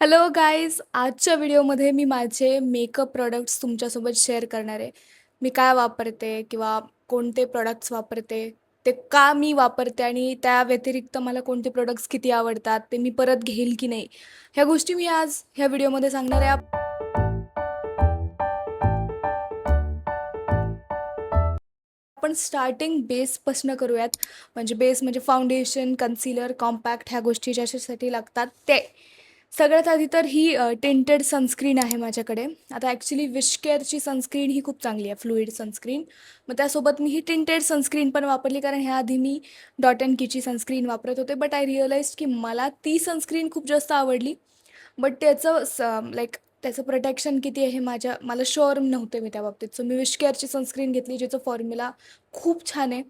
Hello guys, आजच्या व्हिडिओमध्ये मी माझे मेकअप प्रॉडक्ट्स तुमच्यासोबत शेअर करणार आहे. मी काय वापरते किंवा कोणते प्रॉडक्ट्स वापरते, ते का मी वापरते आणि त्या व्यतिरिक्त मला कोणते प्रॉडक्ट्स किती आवडतात, ते मी परत घेईल की नाही, ह्या गोष्टी मी आज ह्या व्हिडिओमध्ये सांगणार आहे. आपण स्टार्टिंग बेसपासून करूयात. म्हणजे बेस म्हणजे फाउंडेशन, कन्सिलर, कॉम्पॅक्ट ह्या गोष्टी ज्याच्यासाठी लागतात ते. सगळ्यात आधी तर ही टिंटेड सनस्क्रीन आहे माझ्याकडे. आता ॲक्च्युली विशकेअरची सनस्क्रीन ही खूप चांगली आहे, फ्लुइड सनस्क्रीन. मग त्यासोबत मी ही टिंटेड सनस्क्रीन पण वापरली, कारण ह्याआधी मी डॉट अँड कीची सनस्क्रीन वापरत होते. बट आय रिअलाइज की मला ती सनस्क्रीन खूप जास्त आवडली. बट त्याचं लाईक त्याचं प्रोटेक्शन किती आहे मला शुअर नव्हते मी त्या बाबतीत. सो मी विशकेअरची सनस्क्रीन घेतली, ज्याचं फॉर्म्युला खूप छान आहे.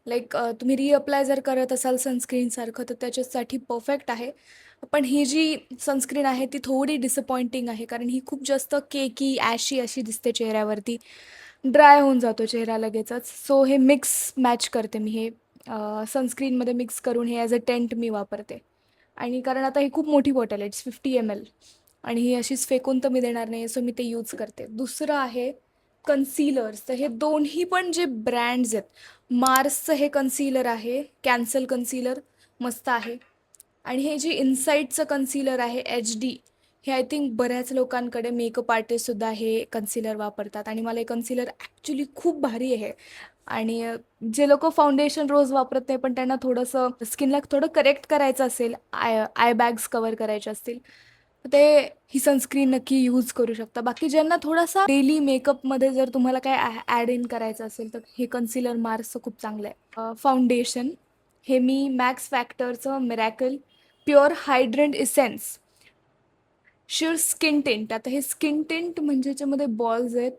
लाईक तुम्ही रिअप्लाय जर करत असाल सनस्क्रीनसारखं तर त्याच्यासाठी परफेक्ट आहे. पण ही जी सनस्क्रीन आहे ती थोडी डिसअपॉइंटिंग आहे, कारण ही खूप जास्त केकी ॲशी अशी दिसते चेहऱ्यावरती. ड्राय होऊन जातो चेहरा लगेचच. सो हे मिक्स मॅच करते मी हे सनस्क्रीनमध्ये मिक्स करून हे ॲज अ टेंट मी वापरते. आणि कारण आता ही खूप मोठी बॉटल आहे, इट्स 50 ml, आणि ही अशीच फेकून तर मी देणार नाही, सो मी ते यूज करते. दुसरं आहे कन्सीलर्स. तर हे दोन्ही पण जे ब्रँड्स आहेत, मार्सचं हे कन्सीलर आहे, कॅन्सल कन्सीलर, मस्त आहे. आणि हे जे इनसाईटचं कन्सीलर आहे एच डी, हे आय थिंक बऱ्याच लोकांकडे मेकअप आर्टिस्टसुद्धा हे कन्सीलर वापरतात, आणि मला हे कन्सीलर ॲक्च्युली खूप भारी आहे. आणि जे लोक फाउंडेशन रोज वापरत नाही पण त्यांना थोडंसं स्किनला थोडं करेक्ट करायचं असेल, आय बॅग्स कवर करायचे असतील, तर ते ही सनस्क्रीन नक्की यूज करू शकता. बाकी ज्यांना थोडासा डेली मेकअपमध्ये जर तुम्हाला काय ॲड इन करायचं असेल तर हे कन्सीलर मार्सचं खूप चांगलं आहे. फाउंडेशन हे मी मॅक्स फॅक्टरचं miracle pure hydrant essence sure skin tint. आता हे स्किन टिंट म्हणजे याच्यामध्ये बॉल्स आहेत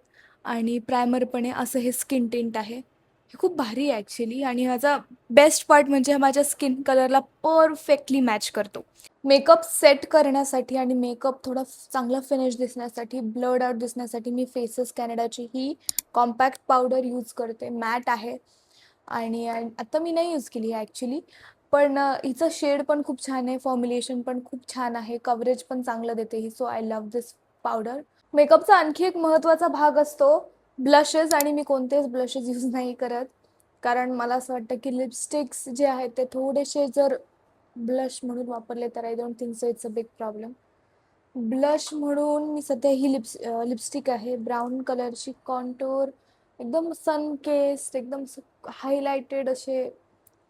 आणि प्रायमर पण आहे, असं हे स्किन टिंट आहे. हे खूप भारी आहे ॲक्च्युली, आणि ह्याचा बेस्ट पार्ट म्हणजे हा माझ्या स्किन कलरला परफेक्टली मॅच करतो. मेकअप सेट करण्यासाठी आणि मेकअप थोडा चांगला फिनिश दिसण्यासाठी, ब्लड आउट दिसण्यासाठी मी फेसेस कॅनडाची ही कॉम्पॅक्ट पावडर यूज करते. मॅट आहे, आणि आता मी नाही यूज केली आहे ॲक्च्युली. पण हिचं शेड पण खूप छान आहे, फॉर्म्युलेशन पण खूप छान आहे, कव्हरेज पण चांगलं देते ही. So I love this powder. मेकअपचा आणखी एक महत्त्वाचा भाग असतो ब्लशेस, आणि मी कोणतेच ब्लशेस यूज नाही करत, कारण मला असं वाटतं की लिपस्टिक्स जे आहेत ते थोडेसे जर ब्लश म्हणून वापरले तर I don't think so it's a big problem. Blush म्हणून मी सध्या ही लिपस्टिक आहे ब्राऊन कलरची, कॉन्टोर एकदम सन केस्ड, एकदम हायलाइटेड असे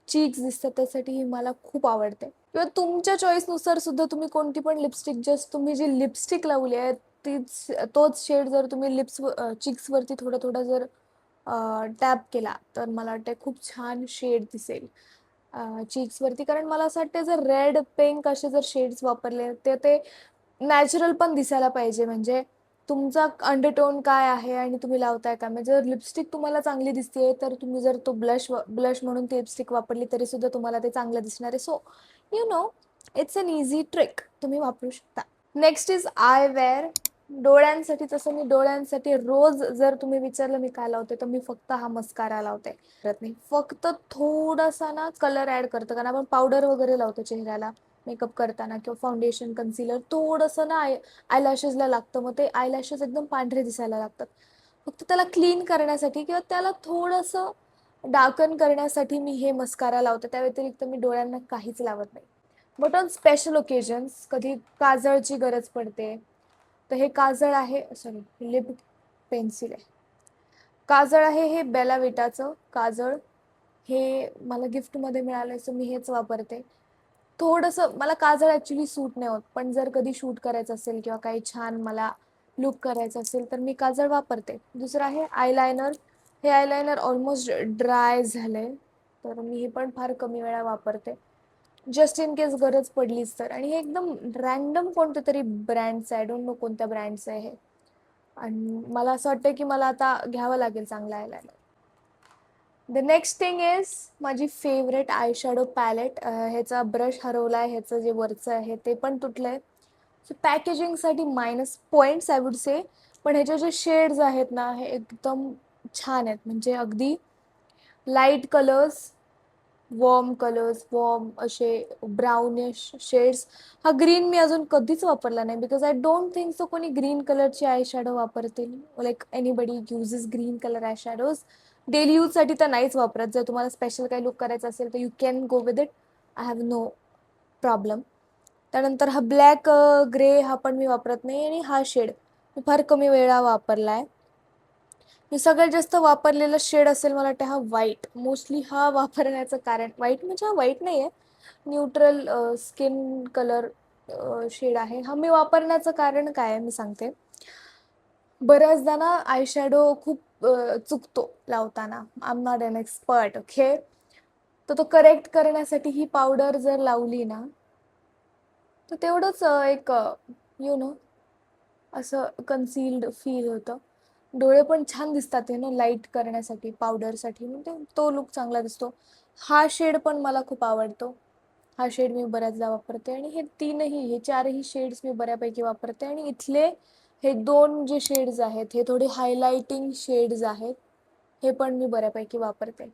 चीक्स दिसतात, त्यासाठी ही मला खूप आवडते. किंवा तुमच्या चॉईसनुसार सुद्धा तुम्ही कोणती पण लिपस्टिक, जस्ट तुम्ही जी लिपस्टिक लावली आहे तीच तोच शेड जर तुम्ही चिक्सवरती थोडं थोडं जर टॅप केला तर मला वाटतं खूप छान शेड दिसेल चीक्सवरती. कारण मला असं वाटतं जर रेड पिंक असे जर शेड्स वापरले ते ते नॅचरल पण दिसायला पाहिजे. म्हणजे तुमचा अंडरटोन काय आहे आणि तुम्ही लावताय का. म्हणजे जर लिपस्टिक तुम्हाला चांगली दिसते तर तुम्ही जर तो ब्लश म्हणून ती लिपस्टिक वापरली तरी सुद्धा तुम्हाला ते चांगलं दिसणार आहे. So you know, it's an easy trick, तुम्ही वापरू शकता. Next is eyewear. डोळ्यांसाठी तसं मी डोळ्यांसाठी रोज जर तुम्ही विचारलं मी काय लावते तर मी फक्त हा मस्कारा लावते, करत नाही. फक्त थोडासा ना कलर ॲड करतं, कारण आपण पावडर वगैरे लावतो चेहऱ्याला मेकअप करताना, किंवा फाउंडेशन कन्सिलर थोडंसं ना आयलॅशेसला लागतं, मग ते आयलॅशेस एकदम पांढरे दिसायला लागतात. फक्त त्याला क्लीन करण्यासाठी किंवा त्याला थोडंसं डार्कन करण्यासाठी मी हे मस्कारा लावते. त्या व्यतिरिक्त मी डोळ्यांना काहीच लावत नाही. बट ऑन स्पेशल ओकेजन्स कधी काजळची गरज पडते, तर हे काजळ आहे, सॉरी लिप पेन्सिल आहे, काजळ आहे हे बेला विटाचं काजळ. हे मला गिफ्टमध्ये मिळालं, सो मी हेच वापरते. थोडंसं मला काजळ ॲक्च्युली सूट नाही होत, पण जर कधी शूट करायचं असेल किंवा काही छान मला लुक करायचं असेल तर मी काजळ वापरते. दुसरं आहे आयलायनर. हे आयलायनर ऑलमोस्ट ड्राय झालं आहे, तर मी हे पण फार कमी वेळा वापरते, जस्ट इन केस गरज पडलीच तर. आणि हे एकदम रँडम कोणतं तरी ब्रँडचं आहे, आय डोंट नो कोणत्या ब्रँडचं आहे हे, आणि मला असं वाटतं की मला आता घ्यावं लागेल चांगलं eyeliner. The next thing is माझी फेवरेट आय शॅडो पॅलेट. ह्याचा ब्रश हरवला आहे, ह्याचं जे वरचं आहे ते पण तुटलं आहे. सो पॅकेजिंगसाठी minus points I would say, पण ह्याचे जे शेड्स आहेत ना हे एकदम छान आहेत. म्हणजे अगदी light colours, warm colours, warm असे ब्राउनिश शेड्स. हा ग्रीन मी अजून कधीच वापरला नाही, because I don't think so कोणी ग्रीन कलरची आय शॅडो वापरतील. Like anybody uses green colour eye shadows. Daily यूजसाठी तर नाहीच वापरत. जर तुम्हाला स्पेशल काही लुक करायचं असेल तर you can go with it. I have no problem. त्यानंतर हा ब्लॅक ग्रे हा पण मी वापरत नाही, आणि हा शेड मी फार कमी वेळा वापरला आहे. मी सगळ्यात जास्त वापरलेला शेड असेल मला वाटतं हा व्हाईट. मोस्टली हा वापरण्याचं कारण, व्हाईट म्हणजे हा व्हाईट नाही आहे, न्यूट्रल स्किन कलर शेड आहे हा. मी वापरण्याचं कारण काय आहे मी सांगते. बऱ्याचदा ना आय शॅडो खूप चुकतो लावताना. I am not an expert, okay. तर तो करेक्ट करण्यासाठी ही पावडर जर लावली ना, तर तेवढंच एक यु नो असं कन्सिल्ड फील होतं. डोळे पण छान दिसतात लाईट करण्यासाठी, पावडरसाठी, म्हणजे तो लुक चांगला दिसतो. हा शेड पण मला खूप आवडतो. हा शेड मी बऱ्याचदा वापरते, आणि हे चारही शेड्स मी बऱ्यापैकी वापरते. आणि इथले हे 2 जे शेड्स आहेत हे थोडे हायलाइटिंग शेड्स आहेत, हे पण मी बऱ्यापैकी वापरते.